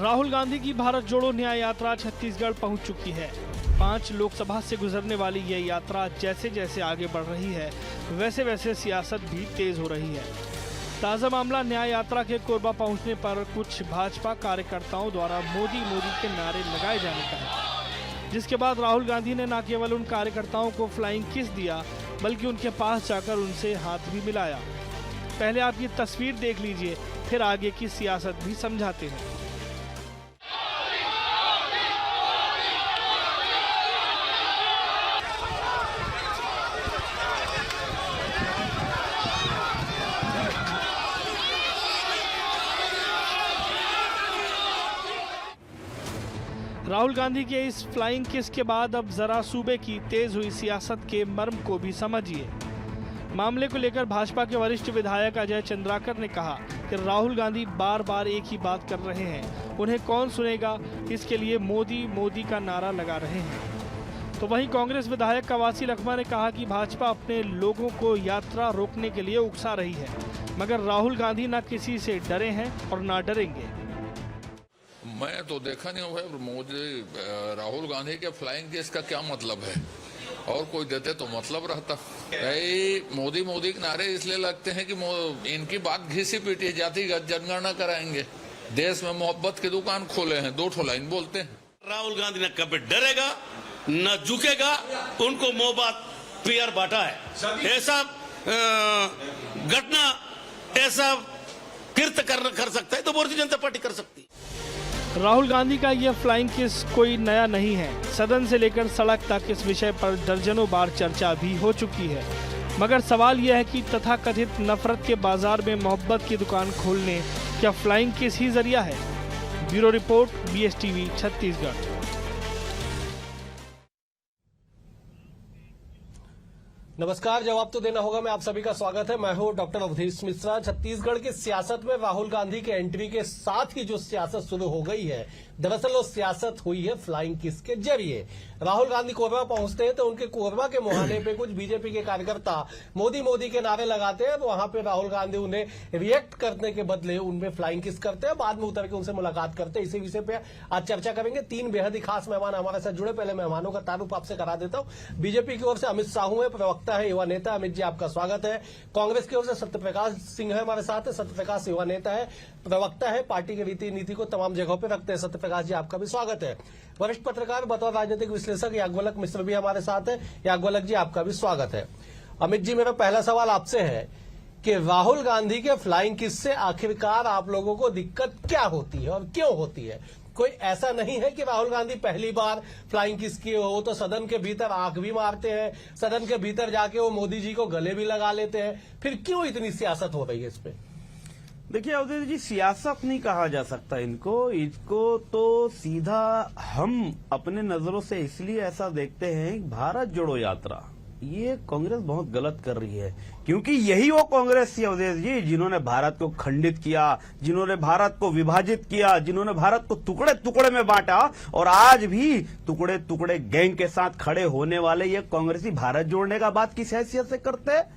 राहुल गांधी की भारत जोड़ो न्याय यात्रा छत्तीसगढ़ पहुंच चुकी है। 5 लोकसभा से गुजरने वाली यह यात्रा जैसे जैसे आगे बढ़ रही है, वैसे वैसे सियासत भी तेज हो रही है। ताज़ा मामला न्याय यात्रा के कोरबा पहुंचने पर कुछ भाजपा कार्यकर्ताओं द्वारा मोदी मोदी के नारे लगाए जाने का है, जिसके बाद राहुल गांधी ने न केवल उन कार्यकर्ताओं को फ्लाइंग किस दिया, बल्कि उनके पास जाकर उनसे हाथ भी मिलाया। पहले आप ये तस्वीर देख लीजिए, फिर आगे की सियासत भी समझाते हैं। राहुल गांधी के इस फ्लाइंग किस के बाद अब जरा सूबे की तेज हुई सियासत के मर्म को भी समझिए। मामले को लेकर भाजपा के वरिष्ठ विधायक अजय चंद्राकर ने कहा कि राहुल गांधी बार बार एक ही बात कर रहे हैं, उन्हें कौन सुनेगा, इसके लिए मोदी मोदी का नारा लगा रहे हैं। तो वहीं कांग्रेस विधायक कवासी लखमा ने कहा कि भाजपा अपने लोगों को यात्रा रोकने के लिए उकसा रही है, मगर राहुल गांधी न किसी से डरे हैं और न डरेंगे। मैं तो देखा नहीं हुआ मोदी राहुल गांधी के फ्लाइंग केस का क्या मतलब है, और कोई देते तो मतलब रहता। मोदी मोदी के नारे इसलिए लगते हैं कि इनकी बात घिसी पीटी जातिगत जनगणना कराएंगे, देश में मोहब्बत की दुकान खोले हैं, 2 लाइन बोलते हैं। राहुल गांधी न कभी डरेगा न झुकेगा, उनको मोहब्बत प्यार बांटा है। ऐसा घटना ऐसा कृत्य कर सकता है तो भारतीय जनता पार्टी कर सकती है। राहुल गांधी का यह फ्लाइंग किस कोई नया नहीं है। सदन से लेकर सड़क तक इस विषय पर दर्जनों बार चर्चा भी हो चुकी है, मगर सवाल यह है कि तथाकथित नफरत के बाजार में मोहब्बत की दुकान खोलने क्या फ्लाइंग किस ही जरिया है। Bureau report, BSTV Chhattisgarh. नमस्कार, जवाब तो देना होगा। मैं आप सभी का स्वागत है। मैं हूं डॉक्टर अवधेश मिश्रा। छत्तीसगढ़ की सियासत में राहुल गांधी के एंट्री के साथ ही जो सियासत शुरू हो गई है, दरअसल वो सियासत हुई है फ्लाइंग किस के जरिए। राहुल गांधी कोरबा पहुंचते हैं तो उनके कोरबा के मुहाने पे कुछ बीजेपी के कार्यकर्ता मोदी मोदी के नारे लगाते हैं। वहां पे राहुल गांधी उन्हें रिएक्ट करने के बदले उनमें फ्लाइंग किस करते हैं, बाद में उतर के उनसे मुलाकात करते हैं। इसी विषय पे आज चर्चा करेंगे। 3 बेहद ही खास मेहमान हमारे साथ जुड़े। पहले मेहमानों का तारुफ आपसे करा देता हूं। बीजेपी की ओर से अमित साहू है, प्रवक्ता है, युवा नेता। अमित जी, आपका स्वागत है। कांग्रेस की ओर से सत्यप्रकाश सिंह है हमारे साथ। सत्यप्रकाश युवा नेता है, प्रवक्ता है, पार्टी की रीति नीति को तमाम जगहों पर रखते हैं। सत्यप्रकाश जी, आपका भी स्वागत है। वरिष्ठ पत्रकार बतौर राजनीतिक विश्लेषक याज्ञवल्क मिश्र भी हमारे साथ है। याज्ञवल्क जी, आपका भी स्वागत है। अमित जी, मेरा पहला सवाल आपसे है कि राहुल गांधी के फ्लाइंग किस से आखिरकार आप लोगों को दिक्कत क्या होती है और क्यों होती है? कोई ऐसा नहीं है कि राहुल गांधी पहली बार फ्लाइंग किस किए हो तो सदन के भीतर आंख भी मारते हैं, सदन के भीतर जाके वो मोदी जी को गले भी लगा लेते हैं। फिर क्यों इतनी सियासत हो रही है इस पे? देखिए अवधेश जी, सियासत नहीं कहा जा सकता इसको तो सीधा हम अपने नजरों से इसलिए ऐसा देखते हैं। भारत जोड़ो यात्रा ये कांग्रेस बहुत गलत कर रही है, क्योंकि यही वो कांग्रेस थी अवधेश जी जिन्होंने भारत को खंडित किया, जिन्होंने भारत को विभाजित किया, जिन्होंने भारत को टुकड़े टुकड़े में बांटा, और आज भी टुकड़े टुकड़े गैंग के साथ खड़े होने वाले ये कांग्रेसी भारत जोड़ने का बात किस हैसियत से करते हैं?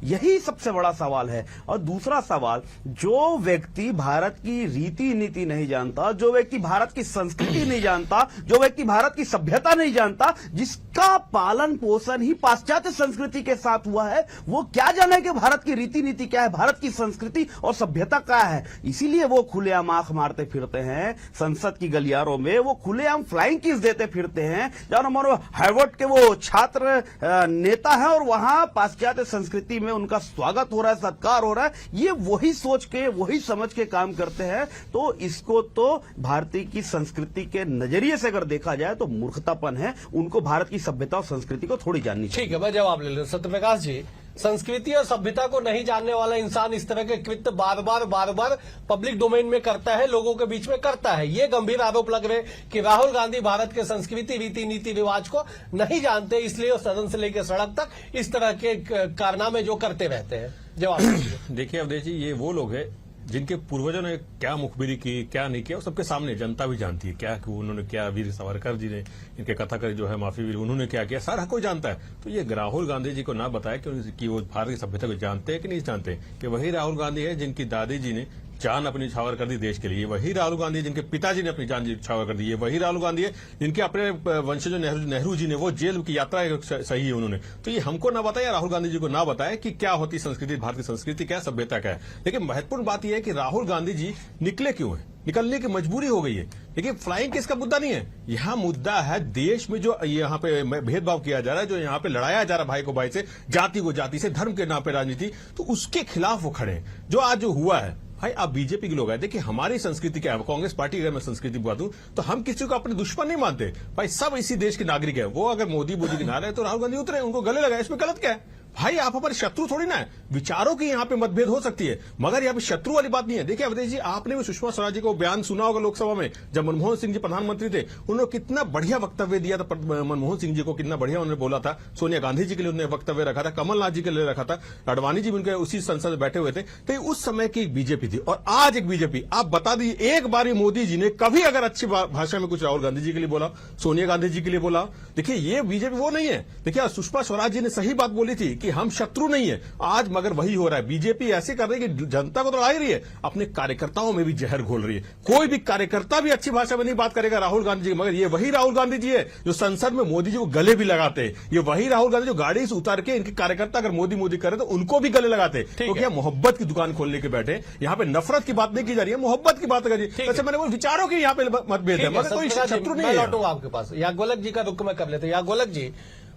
यही सबसे बड़ा सवाल है। और दूसरा सवाल, जो व्यक्ति भारत की रीति नीति नहीं जानता, जो व्यक्ति भारत की संस्कृति नहीं जानता, जो व्यक्ति भारत की सभ्यता नहीं जानता, जिसका पालन पोषण ही पाश्चात्य संस्कृति के साथ हुआ है, वो क्या जाने कि भारत की रीति नीति क्या है, भारत की संस्कृति और सभ्यता क्या है। इसीलिए वो खुलेआम आंख मारते फिरते हैं संसद की गलियारों में, वो खुलेआम फ्लाइंग किस देते फिरते हैं। जब हमारे हार्वर्ड के वो छात्र नेता है और वहां पाश्चात्य संस्कृति में उनका स्वागत हो रहा है, सत्कार हो रहा है, ये वही सोच के वही समझ के काम करते हैं। तो इसको तो भारतीय की संस्कृति के नजरिए से अगर देखा जाए तो मूर्खतापन है। उनको भारत की सभ्यता और संस्कृति को थोड़ी जाननी चाहिए। ठीक है, मैं जवाब ले लूं। सत्यप्रकाश जी, संस्कृति और सभ्यता को नहीं जानने वाला इंसान इस तरह के कृत्य बार बार पब्लिक डोमेन में करता है, लोगों के बीच में करता है। ये गंभीर आरोप लग रहे कि राहुल गांधी भारत के संस्कृति, रीति नीति, रिवाज को नहीं जानते, इसलिए वो सदन से लेकर सड़क तक इस तरह के कारनामे जो करते रहते हैं। जवाब देखिए अवधेश जी, ये वो लोग हैं जिनके पूर्वजों ने क्या मुखबिरी की, क्या नहीं किया, वो सबके सामने जनता भी जानती है। क्या उन्होंने क्या, वीर सावरकर जी ने, इनके कथाकार जो है माफी वीर, उन्होंने क्या किया, सारा कोई जानता है। तो ये राहुल गांधी जी को ना बताया कि वो भारत की सभ्यता को जानते हैं कि नहीं जानते, कि वही राहुल गांधी है जिनकी दादी जी ने जान अपनी न्यौछावर कर दी देश के लिए, वही राहुल गांधी है जिनके पिताजी ने अपनी जान न्यौछावर कर दी है, वही राहुल गांधी है जिनके अपने वंशजों नेहरू जी ने वो जेल की यात्रा सही है उन्होंने। तो ये हमको ना बताया, राहुल गांधी जी को ना बताया कि क्या होती संस्कृति, भारतीय संस्कृति क्या, सभ्यता क्या है। लेकिन महत्वपूर्ण बात यह है कि राहुल गांधी जी निकले क्यों है, निकलने की मजबूरी हो गई है। देखिए फ्लाइंग किस का मुद्दा नहीं है, यहाँ मुद्दा है देश में जो यहाँ पे भेदभाव किया जा रहा है, जो यहाँ पे लड़ाया जा रहा है भाई को भाई से, जाति को जाति से, धर्म के नाम पे राजनीति, तो उसके खिलाफ वो खड़े हैं। जो आज जो हुआ है भाई, आप बीजेपी के लोग आए, देखिए हमारी संस्कृति क्या है, कांग्रेस पार्टी अगर मैं संस्कृति बात हूं तो हम किसी को अपने दुश्मन नहीं मानते भाई, सब इसी देश के नागरिक है। वो अगर मोदी के नारे है तो राहुल गांधी उतरे, उनको गले लगाए, इसमें गलत क्या है भाई? आप हमारे शत्रु थोड़ी ना है, विचारों की यहाँ पे मतभेद हो सकती है, मगर यहाँ पे शत्रु वाली बात नहीं है। देखिए अवधेश जी, आपने भी सुषमा स्वराज जी को बयान सुना होगा लोकसभा में, जब मनमोहन सिंह जी प्रधानमंत्री थे, उन्होंने कितना बढ़िया वक्तव्य दिया था। मनमोहन सिंह जी को कितना बढ़िया उन्होंने बोला था, सोनिया गांधी जी के लिए उन्होंने वक्तव्य रखा था, कमलनाथ जी के लिए रखा था, अडवाणी जी भी उनके उसी संसद में बैठे हुए थे। तो उस समय की एक बीजेपी थी और आज एक बीजेपी। आप बता दीजिए एक बार मोदी जी ने कभी अगर अच्छी भाषा में कुछ राहुल गांधी जी के लिए बोला, सोनिया गांधी जी के लिए बोला? देखिए ये बीजेपी वो नहीं है। देखिए सुषमा स्वराज जी ने सही बात बोली थी कि हम शत्रु नहीं है, आज मगर वही हो रहा है। बीजेपी ऐसे कर रही है कि जनता को तो लड़ा ही रही है, अपने कार्यकर्ताओं में भी जहर घोल रही है। कोई भी कार्यकर्ता भी अच्छी भाषा में नहीं बात करेगा राहुल गांधी जी, मगर ये वही राहुल गांधी जी है जो संसद में मोदी जी को गले भी लगाते हैं। ये वही राहुल गांधी जो गाड़ी से उतार के इनके कार्यकर्ता अगर मोदी मोदी करे तो उनको भी गले लगाते, तो क्या मोहब्बत की दुकान खोलने के बैठे। यहाँ पे नफरत की बात नहीं की जा रही है, मोहब्बत की बात करिए। अच्छा मैंने वो विचारों की यहाँ पे मतभेद है, मगर कोई शत्रु नहीं है। लौटूंगा आपके पास, या गोलक जी का रुख में कर लेते। या गोलक जी,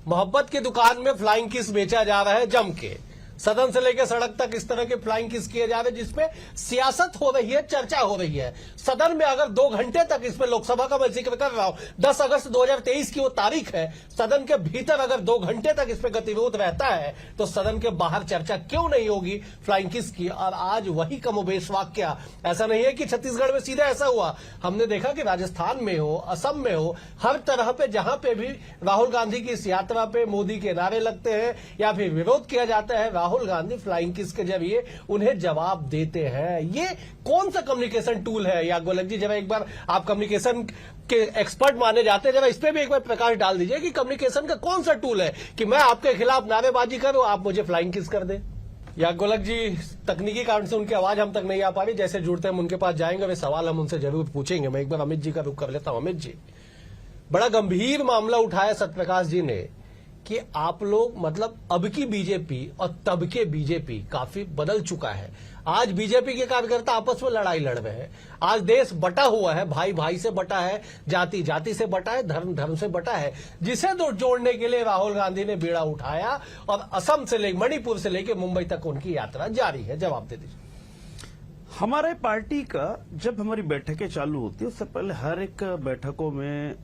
मोहब्बत की दुकान में फ्लाइंग किस बेचा जा रहा है जम के, सदन से लेकर सड़क तक इस तरह के फ्लाइंग किस किए जा रहे हैं जिसमें सियासत हो रही है, चर्चा हो रही है। सदन में अगर 2 घंटे तक, इसमें लोकसभा का मैं जिक्र कर रहा हूं, 10 अगस्त 2023 की वो तारीख है, सदन के भीतर अगर 2 घंटे तक इसमें गतिरोध रहता है तो सदन के बाहर चर्चा क्यों नहीं होगी फ्लाइंग किस की? और आज वही कमोबेश वाक्य, ऐसा नहीं है कि छत्तीसगढ़ में सीधा ऐसा हुआ, हमने देखा कि राजस्थान में हो, असम में हो, हर तरह पे जहां पे भी राहुल गांधी की इस यात्रा पे मोदी के नारे लगते हैं या फिर विरोध किया जाता है, राहुल गांधी फ्लाइंग किस के जरिए उन्हें जवाब देते हैं। ये कौन सा कम्युनिकेशन टूल है? या गोलक जी, जरा एक बार, आप कम्युनिकेशन के एक्सपर्ट माने जाते हैं, जरा इस पे भी एक बार प्रकाश डाल दीजिए कि कम्युनिकेशन का कौन सा टूल है कि मैं आपके खिलाफ नारेबाजी करूं, आप मुझे फ्लाइंग किस कर दें। या गोलक जी, तकनीकी कारण से उनकी आवाज हम तक नहीं आ पा रही, जैसे जुड़ते हैं उनके पास जाएंगे, वे सवाल हम उनसे जरूर पूछेंगे। मैं एक बार अमित जी का रुख कर लेता हूं। अमित जी, बड़ा गंभीर मामला उठाया सत्यप्रकाश जी ने कि आप लोग, मतलब अब की बीजेपी और तब के बीजेपी काफी बदल चुका है। आज बीजेपी के कार्यकर्ता आपस में लड़ाई लड़ रहे हैं। आज देश बटा हुआ है, भाई भाई से बटा है, जाति जाति से बटा है, धर्म धर्म से बटा है, जिसे तो जोड़ने के लिए राहुल गांधी ने बीड़ा उठाया और असम से लेकर मणिपुर से लेकर मुंबई तक उनकी यात्रा जारी है। जवाब दे दीजिए। हमारे पार्टी का जब हमारी बैठकें चालू होती है उससे पहले हर एक बैठकों में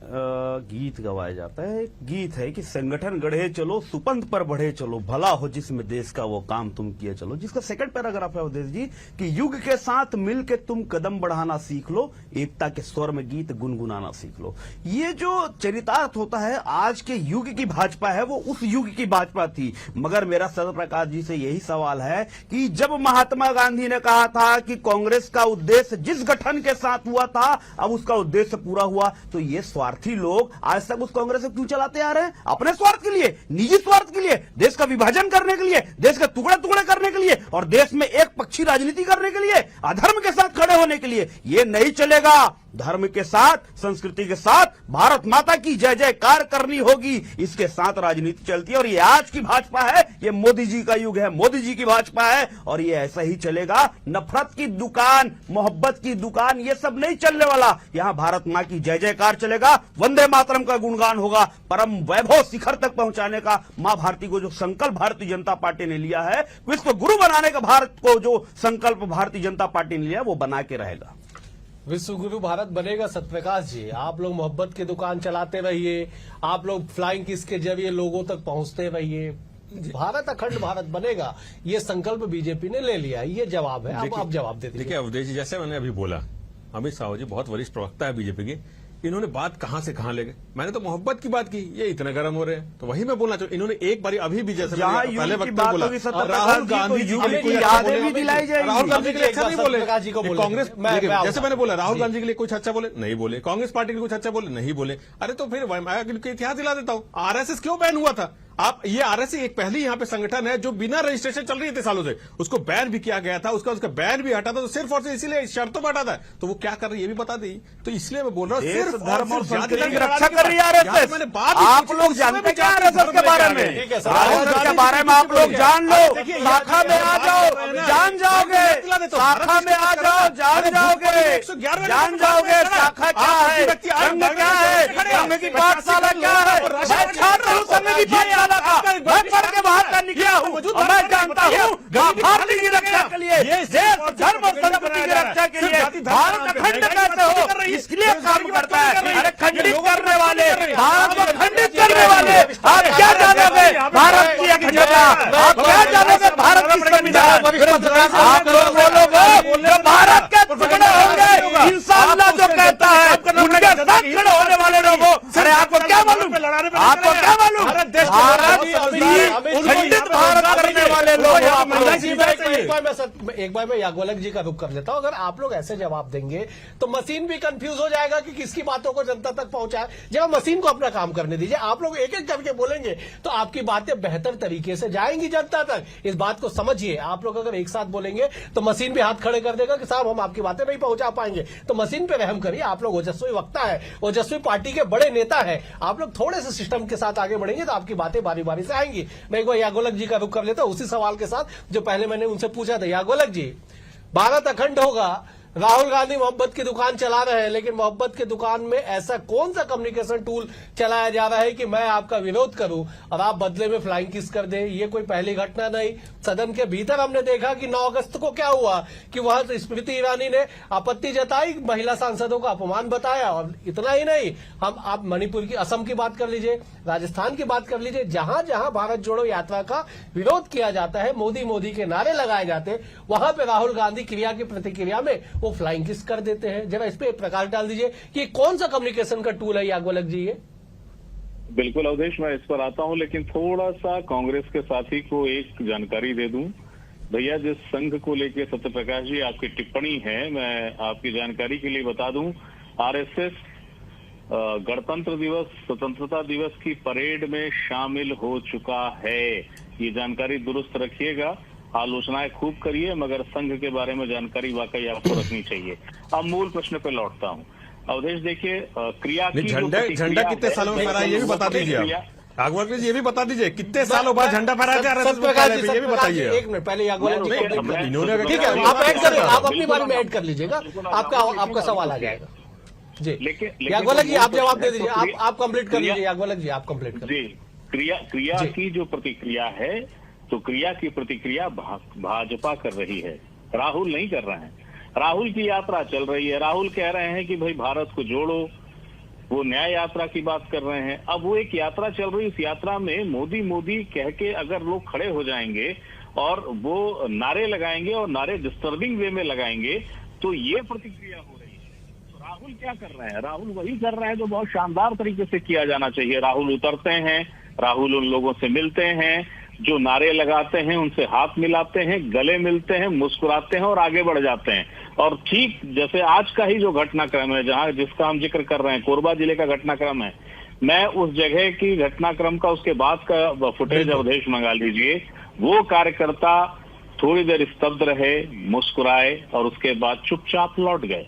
गीत गवाया जाता है। एक गीत है कि संगठन गढ़े चलो, सुपंथ पर बढ़े चलो, भला हो जिसमें देश का वो काम तुम किए चलो। जिसका सेकंड पैराग्राफ है अवधेश जी कि युग के साथ मिल के तुम कदम बढ़ाना सीख लो, एकता के स्वर में गीत गुनगुनाना सीख लो। ये जो चरितार्थ होता है आज के युग की भाजपा है, वो उस युग की भाजपा थी। मगर मेरा सत्यप्रकाश जी से यही सवाल है कि जब महात्मा गांधी ने कहा था कि कांग्रेस का उद्देश्य जिस गठन के साथ हुआ था अब उसका उद्देश्य पूरा हुआ, तो ये स्वार्थी लोग आज तक उस कांग्रेस को क्यों चलाते आ रहे हैं? अपने स्वार्थ के लिए, निजी स्वार्थ के लिए, देश का विभाजन करने के लिए, देश का टुकड़े टुकड़े करने के लिए और देश में एक पक्षी राजनीति करने के लिए, अधर्म के साथ खड़े होने के लिए। ये नहीं चलेगा। धर्म के साथ, संस्कृति के साथ भारत माता की जय जयकार करनी होगी, इसके साथ राजनीति चलती है। और ये आज की भाजपा है, ये मोदी जी का युग है, मोदी जी की भाजपा है और ये ऐसा ही चलेगा। नफरत की दुकान, मोहब्बत की दुकान, ये सब नहीं चलने वाला। यहां भारत मां की जय जयकार चलेगा, वंदे मातरम का गुणगान होगा, परम वैभव शिखर तक पहुंचाने का मां भारती को जो संकल्प भारतीय जनता पार्टी ने लिया है, विश्व गुरु बनाने का भारत को जो संकल्प भारतीय जनता पार्टी ने लिया, वो बना के रहेगा। विश्व गुरु भारत बनेगा। सत्यप्रकाश जी, आप लोग मोहब्बत की दुकान चलाते रहिए, आप लोग फ्लाइंग किस के जरिए लोगों तक पहुंचते रहिए, भारत अखंड भारत बनेगा, ये संकल्प बीजेपी ने ले लिया। ये जवाब है। अब आप जवाब दे दीजिए। देखिए अवधेश जी, जैसे मैंने अभी बोला, अमित शाह जी बहुत वरिष्ठ प्रवक्ता है बीजेपी के, इन्होंने बात कहां से कहां ले गए। मैंने तो मोहब्बत की बात की, ये इतने गर्म हो रहे हैं, तो वही मैं बोलना चाहूँ। इन्होंने एक बार अभी भी, जैसे पहले वक्त बोला, राहुल गांधी जी यादें भी दिलाई जाएगी। राहुल गांधी के लिए अच्छा नहीं बोले, कांग्रेस, जैसे मैंने बोला राहुल गांधी के लिए कुछ अच्छा बोले नहीं बोले, कांग्रेस पार्टी के लिए कुछ अच्छा बोले नहीं बोले। अरे तो फिर इतिहास दिला देता हूँ, आरएसएस क्यों बैन हुआ था? आप ये आरएसएस एक पहली यहाँ पे संगठन है जो बिना रजिस्ट्रेशन चल रही है इतने सालों से, उसको बैन भी किया गया था, उसका बैन भी हटा था, तो सिर्फ और सिर्फ इसीलिए शर्तों पर हटा था, तो वो क्या कर रही है ये भी बता दी। तो इसलिए मैं बोल रहा हूँ सिर्फ धर्म और जाति संस्कृति धर्म की रक्षा कर रही है आरएसएस। मैंने बात आप लोग जानते क्या आरएसएस के बारे में? आरएसएस के बारे में आप लोग जान लो, शाखा में आ जाओ, जान जाओगे, शाखा में आ जाओ, जान जाओगे, जान जाओगे शाखा क्या है, संघ क्या है, संघ की पाठशाला क्या है। मैं छात्र हूँ संघ की पाठशाला का, मैं पढ़ के बाहर का निकला हूँ और मैं जानता हूँ भारत की रक्षा के लिए, देश धर्म और संस्कृति की रक्षा के लिए भारत अखंड कैसे हो इसलिए काम करता है। अरे खंडित करने वाले, भारत को खंडित करने वाले, आप क्या जानोगे भारत की अखंडता, आप क्या जानोगे भारत की संविधान, आप लोग बोलोगे जो भारत के टुकड़े होंगे इंशाअल्लाह जो कहता है उनके साथ खड़े होने वाले लोगों। अरे आपको क्या मालूम, आपको क्या मालूम भारत खंडित भारत करने वाले लोग। एक बार मैं याज्ञवल्क्य जी का रुख कर लेता हूं। अगर आप लोग ऐसे जवाब देंगे तो मशीन भी कंफ्यूज हो जाएगा कि किसकी बातों को जनता तक पहुंचाए। जब मशीन को अपना काम करने दीजिए, आप लोग एक एक करके बोलेंगे तो आपकी बातें बेहतर तरीके से जाएंगी जनता तक। इस बात को समझिए। आप लोग अगर एक साथ बोलेंगे तो मशीन भी हाथ खड़े कर देगा कि साहब हम आपकी बातें नहीं पहुंचा पाएंगे। तो मशीन पे रहम करिए। आप लोग ओजस्वी वक्ता है, ओजस्वी पार्टी के बड़े नेता है, आप लोग थोड़े से सिस्टम के साथ आगे बढ़ेंगे तो आपकी बातें बारी बारी से आएंगी। मैं एक बार याज्ञवल्क्य जी का रुख कर लेता हूं उसी सवाल के साथ जो पहले मैंने उनसे पूछा था। याज्ञवल्क्य जी, भारत अखंड होगा, राहुल गांधी मोहब्बत की दुकान चला रहे हैं, लेकिन मोहब्बत की दुकान में ऐसा कौन सा कम्युनिकेशन टूल चलाया जा रहा है कि मैं आपका विरोध करूं और आप बदले में फ्लाइंग किस कर दें? ये कोई पहली घटना नहीं। सदन के भीतर हमने देखा कि 9 अगस्त को क्या हुआ कि वहां स्मृति ईरानी ने आपत्ति जताई, महिला सांसदों का अपमान बताया। और इतना ही नहीं, आप मणिपुर की, असम की बात कर लीजिए, राजस्थान की बात कर लीजिए, जहां जहां भारत जोड़ो यात्रा का विरोध किया जाता है, मोदी मोदी के नारे लगाए जाते हैं, वहां पे राहुल गांधी क्रिया की प्रतिक्रिया में वो फ्लाइंग किस कर देते हैं। जरा इस पे प्रकाश डाल दीजिए कि कौन सा कम्युनिकेशन का टूल है याज्ञवल्क्य जी ये? बिल्कुल अवधेश, मैं इस पर आता हूं, लेकिन थोड़ा सा कांग्रेस के साथी को एक जानकारी दे दूं। भैया, जिस संघ को लेकर सत्यप्रकाश जी आपकी टिप्पणी है, मैं आपकी जानकारी के लिए बता दूं, आरएसएस गणतंत्र दिवस, स्वतंत्रता दिवस की परेड में शामिल हो चुका है। ये जानकारी दुरुस्त रखिएगा। आलोचनाएं खूब करिए, मगर संघ के बारे में जानकारी वाकई आपको रखनी चाहिए। अब मूल प्रश्न पे लौटता हूं। अवधेश, देखिए, क्रिया की झंडा कितने सालों में फहरा है ये भी बता दीजिए आप। याज्ञवल्क्य जी ये भी बता दीजिए कितने सालों बाद झंडा फहराया जा रहा है, ये भी बताइए। एक मिनट पहले याज्ञवल्क्य जी, इन्होंने ठीक है, आप ऐड करें, आप अपनी बारे में ऐड कर लीजिएगा, आपका सवाल आ जाएगा जी। याज्ञवल्क्य जी आप जवाब दे दीजिए, आप कंप्लीट कर लीजिए। याज्ञवल्क्य जी आप कंप्लीट कर जी। क्रिया की जो प्रतिक्रिया है, तो क्रिया की प्रतिक्रिया भाजपा कर रही है, राहुल नहीं कर रहे हैं। राहुल की यात्रा चल रही है, राहुल कह रहे हैं कि भाई भारत को जोड़ो, वो न्याय यात्रा की बात कर रहे हैं। अब वो एक यात्रा चल रही है, इस यात्रा में मोदी मोदी कह के अगर लोग खड़े हो जाएंगे और वो नारे लगाएंगे और नारे डिस्टर्बिंग वे में लगाएंगे, तो ये प्रतिक्रिया हो रही है। तो राहुल क्या कर रहे हैं? राहुल वही कर रहे हैं जो बहुत शानदार तरीके से किया जाना चाहिए। राहुल उतरते हैं, राहुल उन लोगों से मिलते हैं जो नारे लगाते हैं, उनसे हाथ मिलाते हैं, गले मिलते हैं, मुस्कुराते हैं और आगे बढ़ जाते हैं। और ठीक जैसे आज का ही जो घटनाक्रम है, जहां जिसका हम जिक्र कर रहे हैं, कोरबा जिले का घटनाक्रम है, मैं उस जगह की घटनाक्रम का उसके बाद का फुटेज अवधेश मंगा लीजिए। वो कार्यकर्ता थोड़ी देर स्तब्ध रहे, मुस्कुराए और उसके बाद चुपचाप लौट गए।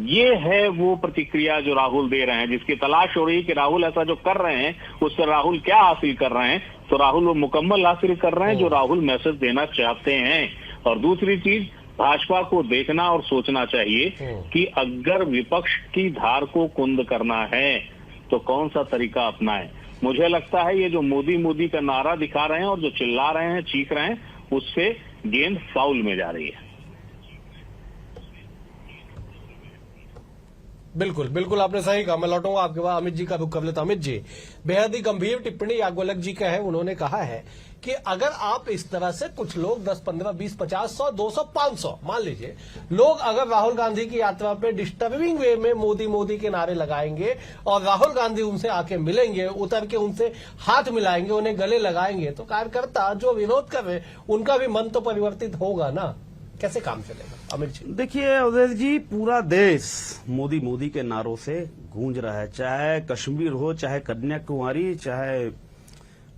ये है वो प्रतिक्रिया जो राहुल दे रहे हैं, जिसकी तलाश हो रही है कि राहुल ऐसा जो कर रहे हैं उससे राहुल क्या हासिल कर रहे हैं। तो राहुल वो मुकम्मल हासिल कर रहे हैं जो राहुल मैसेज देना चाहते हैं। और दूसरी चीज, भाजपा को देखना और सोचना चाहिए कि अगर विपक्ष की धार को कुंद करना है तो कौन सा तरीका अपनाएं। मुझे लगता है ये जो मोदी मोदी का नारा दिखा रहे हैं और जो चिल्ला रहे हैं, चीख रहे हैं, उससे गेंद फाउल में जा रही है। बिल्कुल बिल्कुल आपने सही कहा। मैं लौटूंगा आपके बाद, अमित जी का रुख कर लेता। अमित जी, बेहद ही गंभीर टिप्पणी याज्ञवल्क्य जी का है। उन्होंने कहा है कि अगर आप इस तरह से कुछ लोग 10, 15, 20, 50, 100, 200, 500 मान लीजिए लोग अगर राहुल गांधी की यात्रा पे डिस्टर्बिंग वे में मोदी मोदी के नारे लगाएंगे और राहुल गांधी उनसे आके मिलेंगे, उतर के उनसे हाथ मिलाएंगे, उन्हें गले लगाएंगे, तो कार्यकर्ता जो विरोध कर रहे उनका भी मन तो परिवर्तित होगा ना। कैसे काम चलेगा अमित जी? देखिए अवधेश जी, पूरा देश मोदी मोदी के नारों से गूंज रहा है, चाहे कश्मीर हो, चाहे कन्याकुमारी, चाहे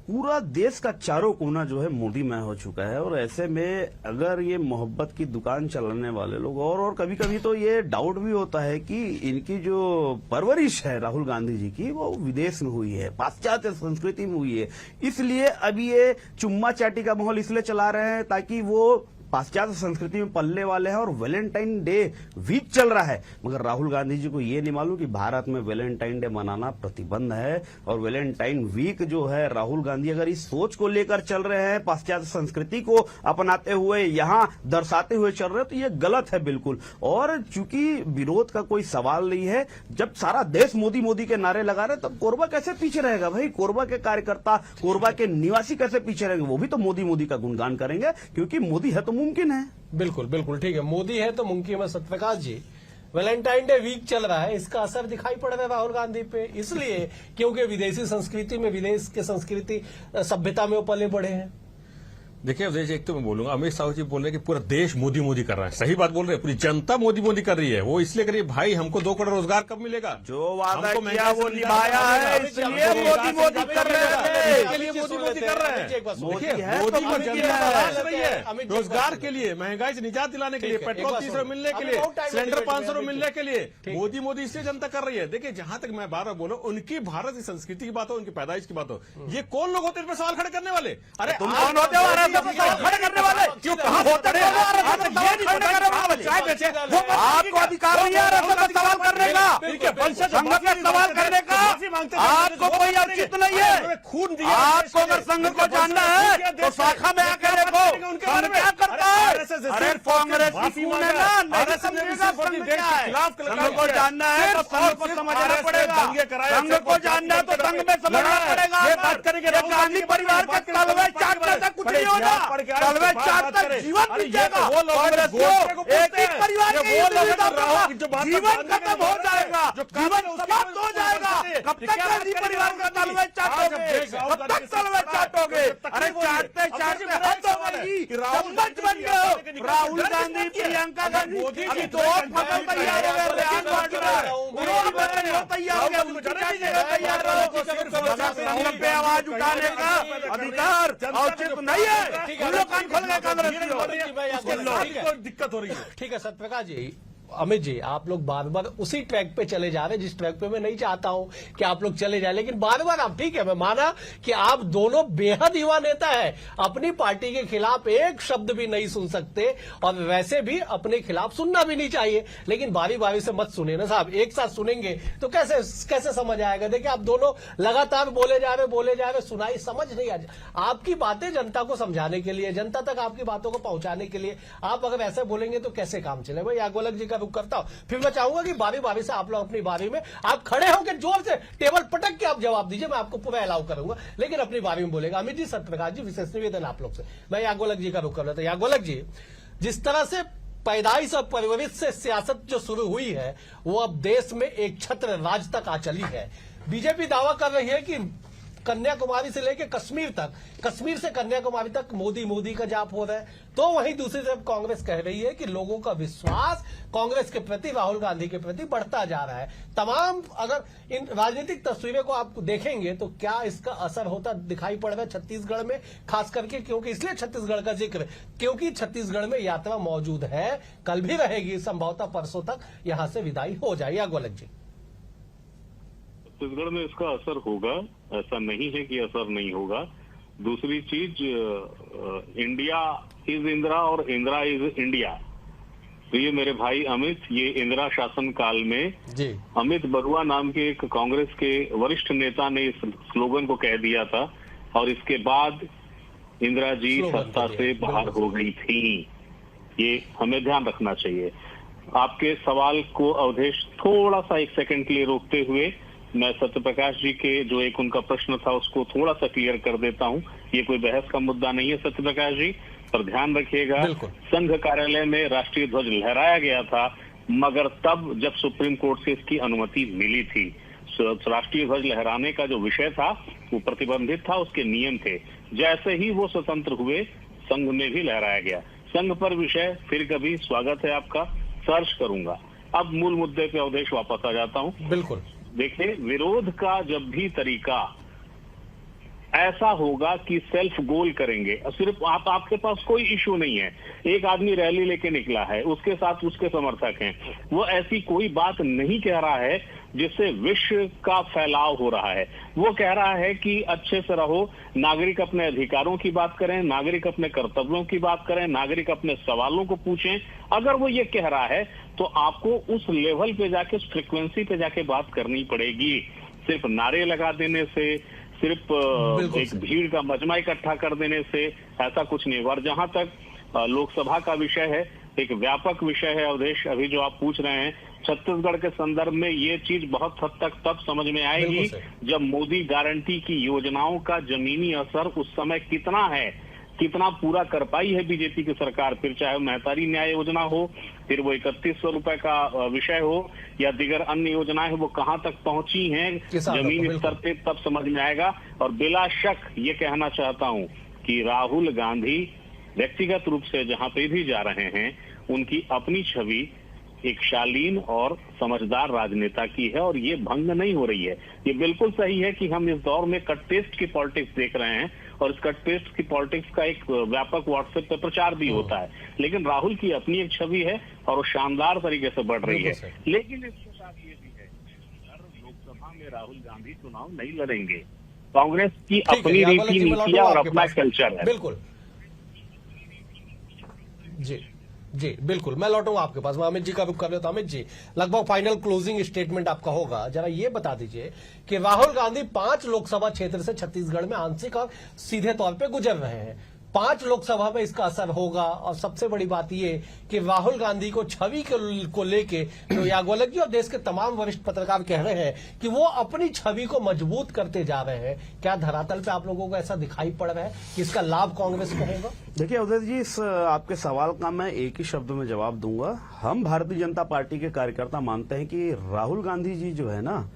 पूरा देश का चारों कोना जो है मोदीमय हो चुका है। और ऐसे में अगर ये मोहब्बत की दुकान चलाने वाले लोग और कभी कभी तो ये डाउट भी होता है कि इनकी जो परवरिश है राहुल गांधी जी की वो विदेश में हुई है, पाश्चात्य संस्कृति में हुई है, इसलिए अभी ये चुम्मा चाटी का माहौल इसलिए चला रहे हैं ताकि वो पाश्चात्य संस्कृति में पलने वाले हैं। और वैलेंटाइन डे वीक चल रहा है, मगर राहुल गांधी जी को ये नहीं मालूम कि भारत में वैलेंटाइन डे मनाना प्रतिबंध है। और वैलेंटाइन वीक जो है, राहुल गांधी अगर इस सोच को लेकर चल रहे हैं, पाश्चात्य संस्कृति को अपनाते हुए यहां दर्शाते हुए चल रहे हैं, तो ये गलत है बिल्कुल। और चूंकि विरोध का कोई सवाल नहीं है, जब सारा देश मोदी मोदी के नारे लगा रहे तब कोरबा कैसे पीछे रहेगा भाई? कोरबा के कार्यकर्ता, कोरबा के निवासी कैसे पीछे रहेंगे? वो भी तो मोदी मोदी का गुणगान करेंगे, क्योंकि मोदी है तो मुमकिन है। बिल्कुल बिल्कुल ठीक है, मोदी है तो मुमकिन है। सत्यप्रकाश जी, वैलेंटाइन डे वीक चल रहा है, इसका असर दिखाई पड़ रहा है राहुल गांधी पे, इसलिए क्योंकि विदेशी संस्कृति में, विदेश के संस्कृति सभ्यता में वो पले बढ़े हैं। देखिए अवधेश, एक तो मैं बोलूंगा, अमित शाह जी बोल रहे हैं कि पूरा देश मोदी मोदी कर रहा है, सही बात बोल रहे हैं, पूरी जनता मोदी मोदी कर रही है। वो इसलिए करिए भाई, हमको 2 करोड़ रोजगार कब मिलेगा? जो वादा किया वो निभाया है, इसलिए मोदी मोदी कर रहे हैं, के लिए मोदी मोदी कर रहे हैं। मोदी है मोदी तो को मोदी जनता है। तलाश रही है, रोजगार के लिए, महंगाई से निजात दिलाने के लिए, पेट्रोल 30 रुपए मिलने के लिए, सिलेंडर 500 रुपए मिलने के लिए मोदी मोदी इसलिए जनता कर रही है। देखिए, जहां तक मैं बार बार बोलूं, उनकी भारत की संस्कृति की बात हो, उनकी पैदाइश की बात हो, ये कौन लोग होते हैं इन पर सवाल खड़े करने वाले? अरे तुम कौन होते हो वाले? क्यों कहाँ होते हो? आपको अधिकार नहीं है सवाल करने का, संघ पे सवाल करने का, आपको कोई औचित्य नहीं है। खून दिया आपको अगर संघ को जानना है तो शाखा में आकर देखो संघ क्या करता है। अरे कांग्रेस की खून है ना, नहीं समझेगा संघ क्या है। संघ को जानना है तो संघ को समझना पड़ेगा, संघ को जानना है तो संघ में समझना पड़ेगा। बात करेंगे गांधी परिवार का तलवे चाटने से कुछ नहीं होगा, तलवे चाटता जीवन बीत जाएगा। एक ही परिवार के जीवन खत्म हो जाएगा, जीवन समाप्त हो जाएगा। कब तक गांधी परिवार का तलवे चाटोगे? कब तक तलवे चाटोगे? अरे चाटते चाटते हद हो गई, चम्मच बन गए हो। राहुल गांधी, प्रियंका गांधी अभी 2 फसल तैयार हो गए, तैयार हो गया, उनको तैयार रहो। संघ पे आवाज उठाने का अधिकार औचित्य नहीं है। उन लोग कान खोल गए कांग्रेस की, दिक्कत हो रही है। ठीक है सत्यप्रकाश जी, अमित जी, आप लोग बार बार उसी ट्रैक पे चले जा रहे हैं जिस ट्रैक पे मैं नहीं चाहता हूं कि आप लोग चले जाए, लेकिन बार बार आप, ठीक है मैं माना कि आप दोनों बेहद युवा नेता है, अपनी पार्टी के खिलाफ एक शब्द भी नहीं सुन सकते और वैसे भी अपने खिलाफ सुनना भी नहीं चाहिए, लेकिन बारी बारी से मत सुने ना साहब, एक साथ सुनेंगे तो कैसे समझ आएगा? देखिए आप दोनों लगातार बोले जा रहे, सुनाई समझ नहीं आ जाए। आपकी बातें जनता को समझाने के लिए, जनता तक आपकी बातों को पहुंचाने के लिए आप अगर ऐसे बोलेंगे तो कैसे काम चले? भाई याज्ञवल्क्य जी का रुख करता हूं, फिर मैं चाहूंगा कि बारी बारी से आप लोग अपनी बारी में आप खड़े होकर जोर से टेबल पटक के आप जवाब दीजिए, मैं आपको पूरा अलाउ करूंगा, लेकिन अपनी बारी में बोलेगा। अमित जी, सत्यप्रकाश जी, विशेष निवेदन आप लोग से। मैं याज्ञवल्क्य जी का रुख कर रहा था। याज्ञवल्क्य जी, जिस तरह से पैदाइश और परवरिश से सियासत जो शुरू हुई है वो अब देश में एक छत्र राज तक आ चली है। बीजेपी दावा कर रही है कि कन्याकुमारी से लेकर कश्मीर तक, कश्मीर से कन्याकुमारी तक मोदी मोदी का जाप हो रहा है, तो वहीं दूसरी तरफ कांग्रेस कह रही है कि लोगों का विश्वास कांग्रेस के प्रति, राहुल गांधी के प्रति बढ़ता जा रहा है। तमाम अगर इन राजनीतिक तस्वीरों को आप देखेंगे तो क्या इसका असर होता दिखाई पड़ रहा है छत्तीसगढ़ में, खास करके क्योंकि इसलिए छत्तीसगढ़ का जिक्र, क्योंकि छत्तीसगढ़ में यात्रा मौजूद है, कल भी रहेगी, संभवतः परसों तक यहां से विदाई हो जाए। याज्ञवल्क्य जी, छत्तीसगढ़ में इसका असर होगा, ऐसा नहीं है कि असर नहीं होगा। दूसरी चीज, इंडिया इज इंदिरा और इंदिरा इज इंडिया। तो ये मेरे भाई अमित, ये इंदिरा शासन काल में जी अमित बरुआ नाम के एक कांग्रेस के वरिष्ठ नेता ने इस स्लोगन को कह दिया था और इसके बाद इंदिरा जी सत्ता से बाहर हो गई थी। ये हमें ध्यान रखना चाहिए। आपके सवाल को अवधेश थोड़ा सा 1 सेकंड के लिए रोकते हुए मैं सत्यप्रकाश जी के जो एक उनका प्रश्न था उसको थोड़ा सा क्लियर कर देता हूं। ये कोई बहस का मुद्दा नहीं है सत्यप्रकाश जी, पर ध्यान रखिएगा, संघ कार्यालय में राष्ट्रीय ध्वज लहराया गया था, मगर तब जब सुप्रीम कोर्ट से इसकी अनुमति मिली थी। राष्ट्रीय ध्वज लहराने का जो विषय था वो प्रतिबंधित था, उसके नियम थे। जैसे ही वो स्वतंत्र हुए, संघ में भी लहराया गया। संघ पर विषय फिर कभी स्वागत है आपका, सर्च करूंगा। अब मूल मुद्दे पे अवधेश वापस आ जाता हूँ। बिल्कुल, देखिए, विरोध का जब भी तरीका ऐसा होगा कि सेल्फ गोल करेंगे। सिर्फ आपके पास कोई इशू नहीं है, एक आदमी रैली लेके निकला है, उसके साथ उसके समर्थक हैं, वो ऐसी कोई बात नहीं कह रहा है जिससे विश्व का फैलाव हो रहा है। वो कह रहा है कि अच्छे से रहो, नागरिक अपने अधिकारों की बात करें, नागरिक अपने कर्तव्यों की बात करें, नागरिक अपने सवालों को पूछें। अगर वो ये कह रहा है तो आपको उस लेवल पे जाके, उस फ्रिक्वेंसी पे जाके बात करनी पड़ेगी। सिर्फ नारे लगा देने से, सिर्फ एक भीड़ का मजमा इकट्ठा कर देने से ऐसा कुछ नहीं। और जहां तक लोकसभा का विषय है, एक व्यापक विषय है अवधेश, अभी जो आप पूछ रहे हैं, छत्तीसगढ़ के संदर्भ में ये चीज बहुत हद तक तब समझ में आएगी जब मोदी गारंटी की योजनाओं का जमीनी असर उस समय कितना है, कितना पूरा कर पाई है बीजेपी की सरकार। फिर चाहे महतारी न्याय योजना हो, फिर वो 3100 रुपए का विषय हो, या दिगर अन्य योजनाएं वो कहां तक पहुंची हैं जमीनी स्तर पे, तब समझ में आएगा। और बिला शक ये कहना चाहता हूं कि राहुल गांधी व्यक्तिगत रूप से जहां पे भी जा रहे हैं, उनकी अपनी छवि एक शालीन और समझदार राजनेता की है, और ये भंग नहीं हो रही है। ये बिल्कुल सही है कि हम इस दौर में कट पेस्ट की पॉलिटिक्स देख रहे हैं, और इस कट पेस्ट की पॉलिटिक्स का एक व्यापक व्हाट्सएप पे प्रचार भी होता है, लेकिन राहुल की अपनी एक छवि है और वो शानदार तरीके से बढ़ रही है। लेकिन इसके साथ ये भी है, लोकसभा में राहुल गांधी चुनाव नहीं लड़ेंगे। कांग्रेस की अपनी रीति नीतियां और अपना कल्चर है। बिल्कुल जी बिल्कुल, मैं लौटूंगा आपके पास। मैं अमित जी का रुख कर लेता हूं। अमित जी, लगभग फाइनल क्लोजिंग स्टेटमेंट आपका होगा, जरा ये बता दीजिए कि राहुल गांधी 5 लोकसभा क्षेत्र से छत्तीसगढ़ में आंशिक और सीधे तौर पे गुजर रहे हैं। 5 लोकसभा में इसका असर होगा, और सबसे बड़ी बात ये कि राहुल गांधी को छवि को लेके तो याज्ञवल्क्य जी और देश के तमाम वरिष्ठ पत्रकार कह रहे हैं कि वो अपनी छवि को मजबूत करते जा रहे हैं। क्या धरातल पे आप लोगों को ऐसा दिखाई पड़ रहा है कि इसका लाभ कांग्रेस को होगा? देखिए अवधेश जी, इस आपके सवाल का मैं एक ही शब्द में जवाब दूंगा। हम भारतीय जनता पार्टी के कार्यकर्ता मानते हैं कि राहुल गांधी जी जो है ना,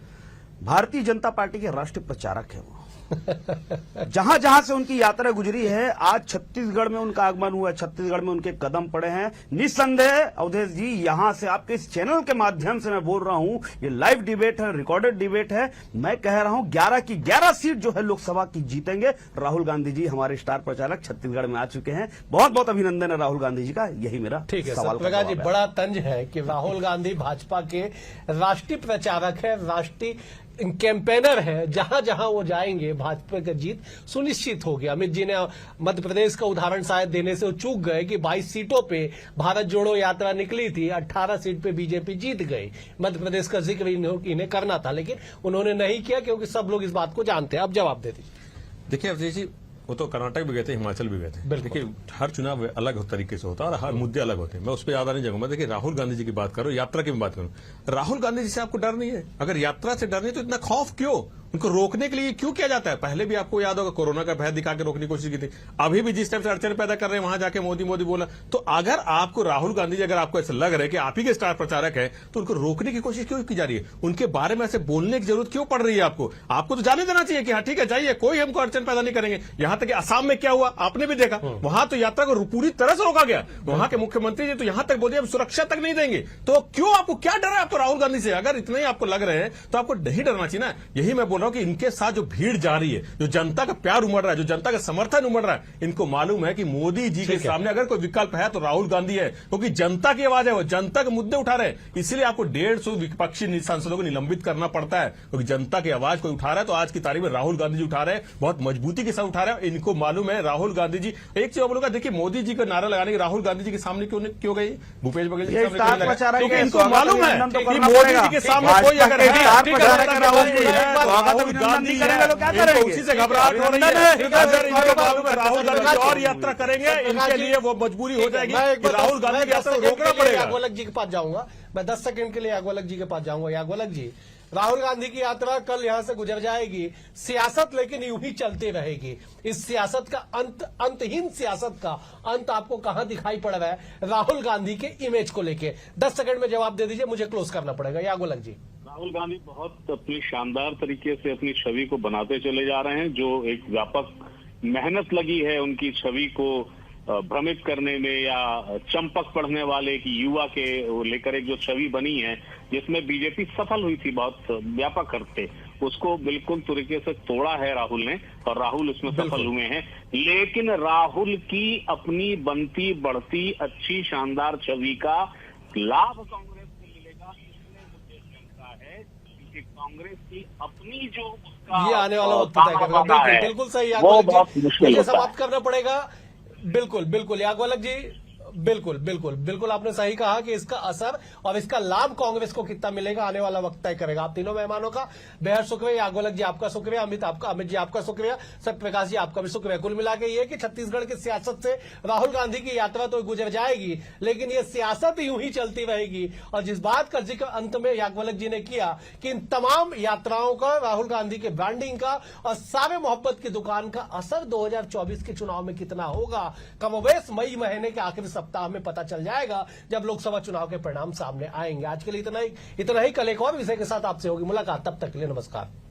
भारतीय जनता पार्टी के राष्ट्रीय प्रचारक है। वो जहां जहां से उनकी यात्रा गुजरी है, आज छत्तीसगढ़ में उनका आगमन हुआ है, छत्तीसगढ़ में उनके कदम पड़े हैं। निस्संदेह अवधेश जी, यहां से आपके इस चैनल के माध्यम से मैं बोल रहा हूं, ये लाइव डिबेट है, रिकॉर्डेड डिबेट है। मैं कह रहा हूं 11 की 11 सीट जो है लोकसभा की जीतेंगे। राहुल गांधी जी हमारे स्टार प्रचारक छत्तीसगढ़ में आ चुके हैं। बहुत बहुत अभिनंदन है राहुल गांधी जी का। यही मेरा ठीक है सवाल प्रकाश जी, बड़ा तंज है कि राहुल गांधी भाजपा के राष्ट्रीय प्रचारक है, राष्ट्रीय कैंपेनर है। जहां जहां वो जाएंगे भाजपा का जीत सुनिश्चित हो गया। अमित जी ने मध्य प्रदेश का उदाहरण शायद देने से चूक गए कि 22 सीटों पे भारत जोड़ो यात्रा निकली थी, 18 सीट पे बीजेपी जीत गई। मध्य प्रदेश का जिक्र इन्हें करना था, लेकिन उन्होंने नहीं किया, क्योंकि सब लोग इस बात को जानते हैं। अब जवाब दे दीजिए। देखिए अवधेश जी, वो तो कर्नाटक भी गए थे, हिमाचल भी गए थे। देखिए हर चुनाव अलग तरीके से होता है और हर मुद्दे अलग होते हैं। मैं उस पर ज्यादा नहीं जाऊंगा। देखिए राहुल गांधी जी की बात करो, यात्रा की बात करूं, राहुल गांधी जी से आपको डर नहीं है? अगर यात्रा से डर नहीं तो इतना खौफ क्यों? उनको रोकने के लिए क्यों किया जाता है? पहले भी आपको याद होगा कोरोना का भय दिखा के रोकने की कोशिश की थी। अभी भी जिस टाइप से अड़चन पैदा कर रहे हैं, वहां जाके मोदी मोदी बोला। तो अगर आपको राहुल गांधी जी, अगर आपको ऐसा लग रहा है कि आप ही के स्टार प्रचारक है, तो उनको रोकने की कोशिश क्यों की जा रही है? उनके बारे में ऐसे बोलने की जरूरत क्यों पड़ रही है आपको? आपको तो जाने देना चाहिए कि हाँ ठीक है जाइए, कोई हमको अड़चन पैदा नहीं करेंगे। यहां तक कि असम में क्या हुआ आपने भी देखा, वहां तो यात्रा को पूरी तरह से रोका गया। वहां के मुख्यमंत्री जी तो यहां तक बोले हम सुरक्षा तक नहीं देंगे। तो क्यों आपको क्या डर है आपको राहुल गांधी से? अगर इतने ही आपको लग रहे हैं तो आपको नहीं डरना चाहिए ना। यही मैं बोल रहा हूं कि इनके साथ जो भीड़ जा रही है, जो जनता का प्यार उमड़ रहा है, जो जनता का समर्थन उमड़ रहा है, इनको मालूम है कि मोदी जी के सामने अगर कोई विकल्प है तो राहुल गांधी है, क्योंकि जनता की आवाज है, वो जनता के मुद्दे उठा रहे हैं। इसलिए आपको 150 विपक्षी सांसदों को निलंबित करना पड़ता है, क्योंकि जनता की आवाज कोई उठा रहा है। तो आज की तारीख में राहुल गांधी जी उठा रहे हैं, बहुत मजबूती के साथ उठा रहे हैं। इनको मालूम है राहुल गांधी जी, एक चीज बोलूंगा, देखिए मोदी जी का नारा लगाने के राहुल गांधी जी के सामने क्यों गई? भूपेश बघेल जी के सामने, क्योंकि इनको मालूम है कि मोदी जी के सामने कोई अगर राहुल गांधी उसी से घबराहट हो रही है। अगर इनको मालूम है राहुल गांधी और यात्रा करेंगे, इनके लिए वो मजबूरी हो जाएगी कि राहुल गांधी की यात्रा रोकना पड़ेगा। याज्ञवल्क्य जी के पास जाऊंगा मैं, 10 सेकंड के लिए याज्ञवल्क्य जी के पास जाऊंगा। याज्ञवल्क्य जी, राहुल गांधी की यात्रा कल यहां से गुजर जाएगी, सियासत लेकिन यूं ही चलती रहेगी। इस सियासत का अंतहीन सियासत का अंत आपको कहां दिखाई पड़ रहा है राहुल गांधी के इमेज को लेके? 10 सेकंड में जवाब दे दीजिए, मुझे क्लोज करना पड़ेगा। याज्ञवल्क्य जी, राहुल गांधी बहुत अपनी शानदार तरीके से अपनी छवि को बनाते चले जा रहे हैं। जो एक व्यापक मेहनत लगी है उनकी छवि को भ्रमित करने में, या चंपक पढ़ने वाले की युवा के लेकर एक जो छवि बनी है, जिसमें बीजेपी सफल हुई थी बहुत व्यापक करते, उसको बिल्कुल तरीके से तोड़ा है राहुल ने, और राहुल उसमें सफल हुए हैं। लेकिन राहुल की अपनी बनती बढ़ती अच्छी शानदार छवि का लाभ कांग्रेस को मिलेगा, इसमें मुझे शंका है, क्योंकि कांग्रेस की अपनी जो उसका ये आने वाला वक्त तय करेगा। बिल्कुल बिल्कुल सही वो याग्वलक बहुत जी, मुश्किल मुझे होता है। समाप्त करना पड़ेगा। बिल्कुल बिल्कुल याग्वलक जी, बिल्कुल बिल्कुल बिल्कुल आपने सही कहा कि इसका असर और इसका लाभ कांग्रेस को कितना मिलेगा आने वाला वक्त तय करेगा। आप तीनों मेहमानों का बेहद शुक्रिया। याग्वलक जी आपका शुक्रिया, अमित जी आपका शुक्रिया, सत्यप्रकाश जी आपका भी शुक्रिया। कुल मिला के ये कि छत्तीसगढ़ की सियासत से राहुल गांधी की यात्रा तो गुजर जाएगी, लेकिन ये सियासत यूं ही चलती रहेगी। और जिस बात का जिक्र अंत में याग्वलक जी ने किया कि इन तमाम यात्राओं का, राहुल गांधी के ब्रांडिंग का और सारे मोहब्बत की दुकान का असर 2024 के चुनाव में कितना होगा, कमोबेश मई महीने के आखिरी सप्ताह में पता चल जाएगा जब लोकसभा चुनाव के परिणाम सामने आएंगे। आज के लिए इतना ही। कल एक और विषय के साथ आपसे होगी मुलाकात, तब तक के लिए नमस्कार।